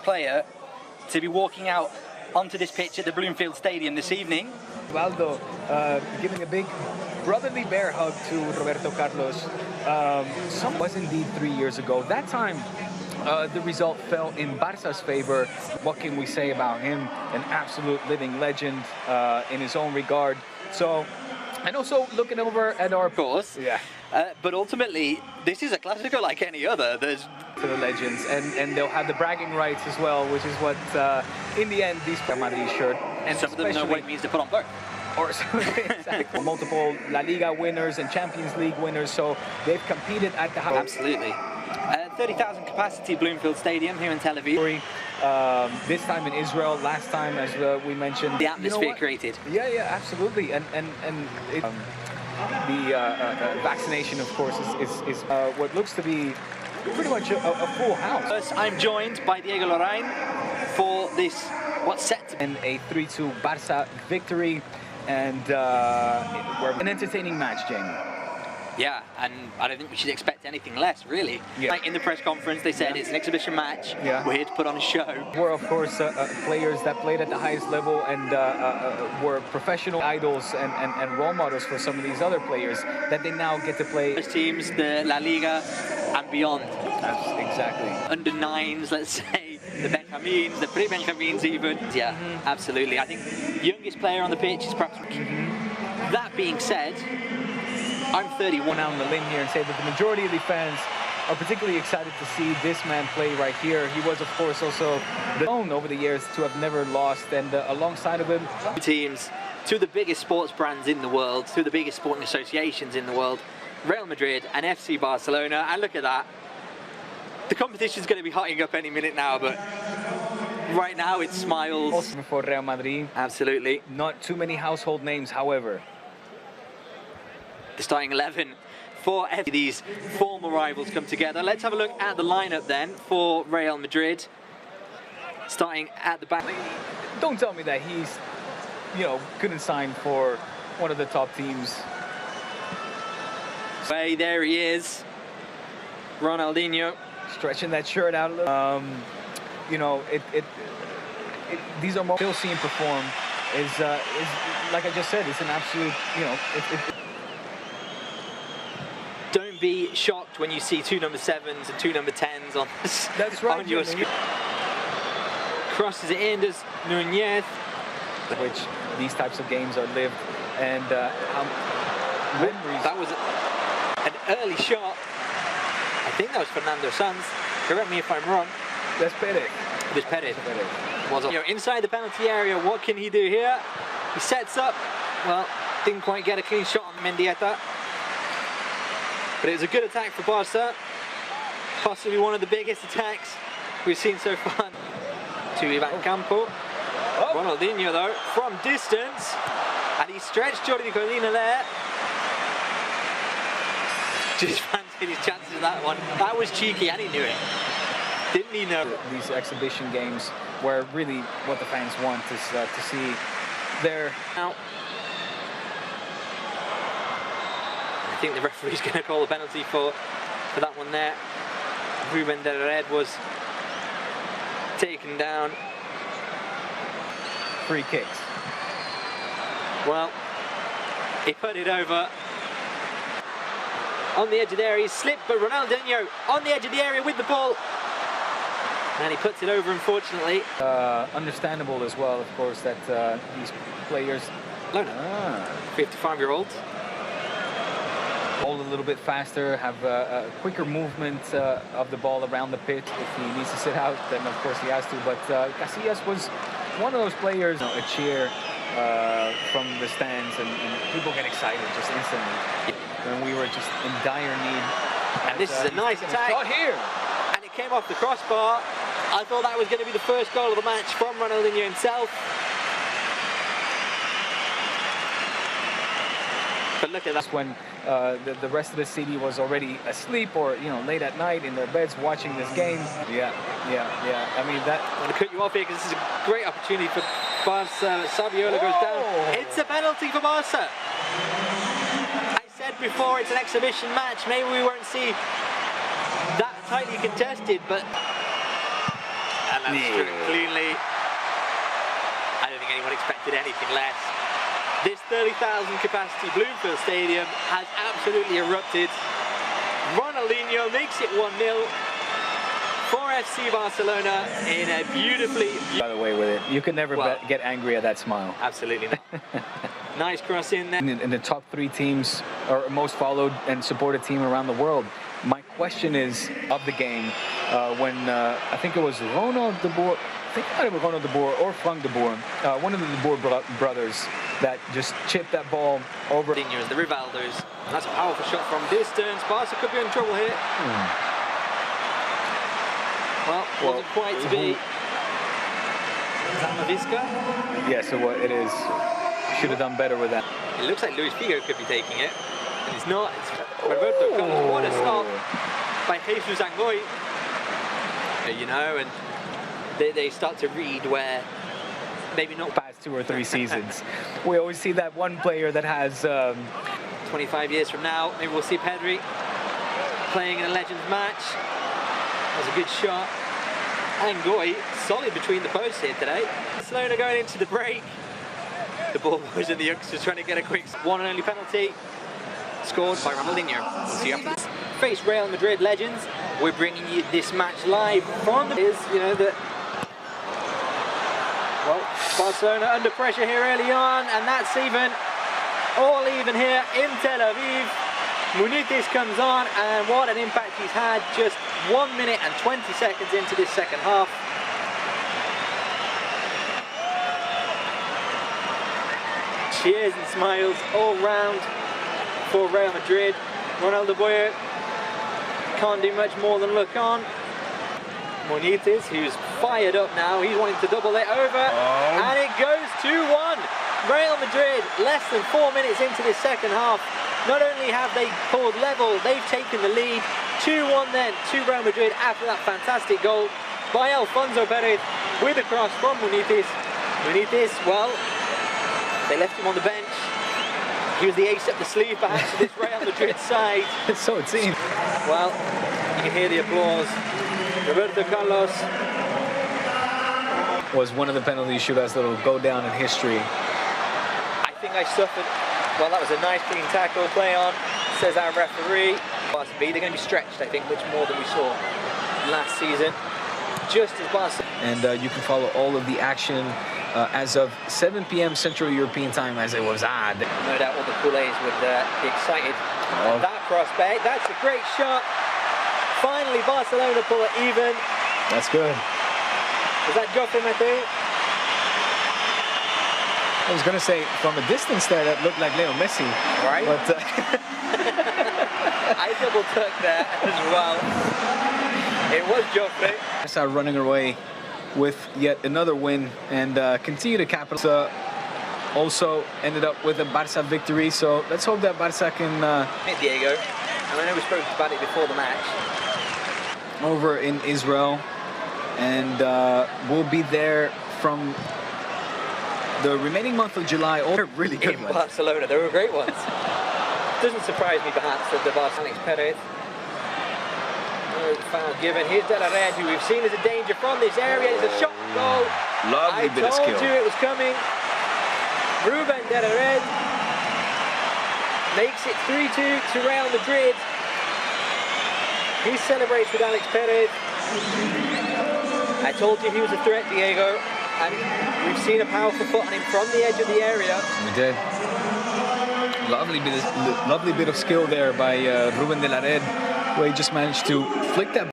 player to be walking out onto this pitch at the Bloomfield Stadium this evening. Waldo giving a big brotherly bear hug to Roberto Carlos. Some was indeed 3 years ago. That time, the result fell in Barca's favor. What can we say about him? An absolute living legend in his own regard. So, and also looking over at our... Of course. Yeah. But ultimately, this is a Clásico like any other. There's... For the legends, and they'll have the bragging rights as well, which is what, in the end, these Real Madrid shirt. And some of them know what it means to put on both. Or exactly. Multiple La Liga winners and Champions League winners, so they've competed at the high. Absolutely. 30,000 capacity Bloomfield Stadium here in Tel Aviv. This time in Israel, last time, as we mentioned. The atmosphere created. Yeah, absolutely. And it, the vaccination, of course, is what looks to be pretty much a full house. First, I'm joined by Diego Lorraine for this, what's set to be a 3-2 Barca victory, and an entertaining match, Jamie. Yeah, and I don't think we should expect anything less, really. Yeah. Like in the press conference, they said it's an exhibition match. Yeah. We're here to put on a show. We're, of course, players that played at the highest level and were professional idols and role models for some of these other players that they now get to play. Those teams, the La Liga and beyond. Exactly. Under nines, let's say, the Benjamins, the pre-Benjamins even. Yeah, absolutely. I think the youngest player on the pitch is perhaps... That being said, I'm 31 out on the limb here and say that the majority of the fans are particularly excited to see this man play right here. He was, of course, also known over the years to have never lost, and alongside of him... Teams, two of the biggest sports brands in the world, two of the biggest sporting associations in the world, Real Madrid and FC Barcelona, and look at that. The competition's going to be hotting up any minute now, but right now it's smiles. Also for Real Madrid. Absolutely. Not too many household names, however. The starting 11 for these former rivals come together. Let's have a look at the lineup then for Real Madrid. Starting at the back. Don't tell me that he's, couldn't sign for one of the top teams. Hey, there he is, Ronaldinho. Stretching that shirt out a little. These are more still seeing perform. Is like I just said, it's an absolute, Don't be shocked when you see two number 7s and two number 10s on, That's right, on your screen. Crosses it in, does Núñez. Which these types of games are lived, and memories. That was an early shot. I think that was Fernando Sanz. Correct me if I'm wrong. That's Perez. It was Perez. Was inside the penalty area, what can he do here? He sets up. Well, didn't quite get a clean shot on Mendieta. But it was a good attack for Barca. Possibly one of the biggest attacks we've seen so far. To Ivan Campo. Ronaldinho though, from distance. And he stretched Jordi Colina there. Just fancied his chances of that one. That was cheeky and he knew it. Didn't he know? These exhibition games where really what the fans want is to see their... Now, I think the referee's going to call a penalty for that one there. Ruben de Red was taken down. Free kicks. Well, he put it over. On the edge of the area, he slipped, but Ronaldinho on the edge of the area with the ball. And he puts it over, unfortunately. Understandable as well, of course, that these players... 55-year-olds. Hold a little bit faster, have a quicker movement of the ball around the pitch. If he needs to sit out, then of course he has to. But Casillas was one of those players, a cheer from the stands, and people get excited just instantly. When we were just in dire need. And this is a nice attack. Here. And it came off the crossbar. I thought that was going to be the first goal of the match from Ronaldinho himself. But look at that. When the rest of the city was already asleep or, late at night in their beds watching this game. Yeah. I mean, that... I'm going to cut you off here because this is a great opportunity for Barca. Saviola goes down. It's a penalty for Barca. I said before it's an exhibition match. Maybe we won't see that tightly contested, but... And and that's struck cleanly. I don't think anyone expected anything less. This 30,000 capacity Bloomfield Stadium has absolutely erupted. Ronaldinho makes it 1-0 for FC Barcelona in a beautifully... By the way, with it, you can never get angry at that smile. Absolutely not. Nice cross in there. In the top 3 teams, or most followed and supported team around the world. My question is, of the game, when I think it was Ronald de Boer, I think it might have been Ronald de Boer or Frank de Boer, one of the de Boer brothers that just chipped that ball over. The Rivaldos. That's a powerful shot from distance. Barca could be in trouble here. Well, wasn't quite to be. Is that Mavisca? Yes, it is. Should have done better with that. It looks like Luis Figo could be taking it, and it's not. It's Roberto Carlos. What a stop by Jesus Angoy. You know, and they start to read where maybe not past 2 or 3 seasons. We always see that one player that has 25 years from now, maybe we'll see Pedri playing in a Legends match. That was a good shot. Angoy solid between the posts here today. Barcelona going into the break. The ball boys and the youngsters trying to get a quick one and only penalty scored by Ronaldinho. We'll see you after this. Face Real Madrid legends. We're bringing you this match live from Barcelona under pressure here early on, and that's all even here in Tel Aviv. Munitis comes on, and what an impact he's had just 1 minute and 20 seconds into this second half. Cheers and smiles all round for Real Madrid. Ronaldo Boyer can't do much more than look on. Munitis, who's fired up now, he's wanting to double it over, and it goes 2-1. Real Madrid, less than 4 minutes into this second half. Not only have they pulled level, they've taken the lead. 2-1 then to Real Madrid after that fantastic goal by Alfonso Perez with a cross from Munitis. Munitis, well, they left him on the bench. He was the ace up the sleeve perhaps of this Real Madrid side. So it seems. Well, you can hear the applause. Roberto Carlos was one of the penalty shootouts that will go down in history. I think I suffered. Well, that was a nice clean tackle play on, says our referee. Barca B, they're going to be stretched, I think, much more than we saw last season. Just as Barca. And you can follow all of the action as of 7 p.m. Central European time, as it was odd. No doubt all the Kool-Aids would be excited at that prospect. That's a great shot. Finally, Barcelona pull it even. That's good. Was that Joffrey, Matthew? I was going to say, from a distance there, that looked like Leo Messi. Right. But I double-took there as well. It was Joffrey. Barca running away with yet another win and continue to capitalize. Also ended up with a Barca victory, so let's hope that Barca can... Diego, and I know we spoke about it before the match. Over in Israel, and we'll be there from the remaining month of July. All really good in ones. Barcelona, they were great ones. Doesn't surprise me perhaps that the Barcelona Perez. No foul given. Here's De La Red, who we've seen as a danger from this area. It's a shot goal. Lovely bit of skill. I told you it was coming. Ruben De La Red makes it 3-2 to Real Madrid. He celebrates with Alex Perez. I told you he was a threat, Diego, and we've seen a powerful foot on him from the edge of the area. We did. Lovely bit of skill there by Ruben De La Red, where he just managed to flick that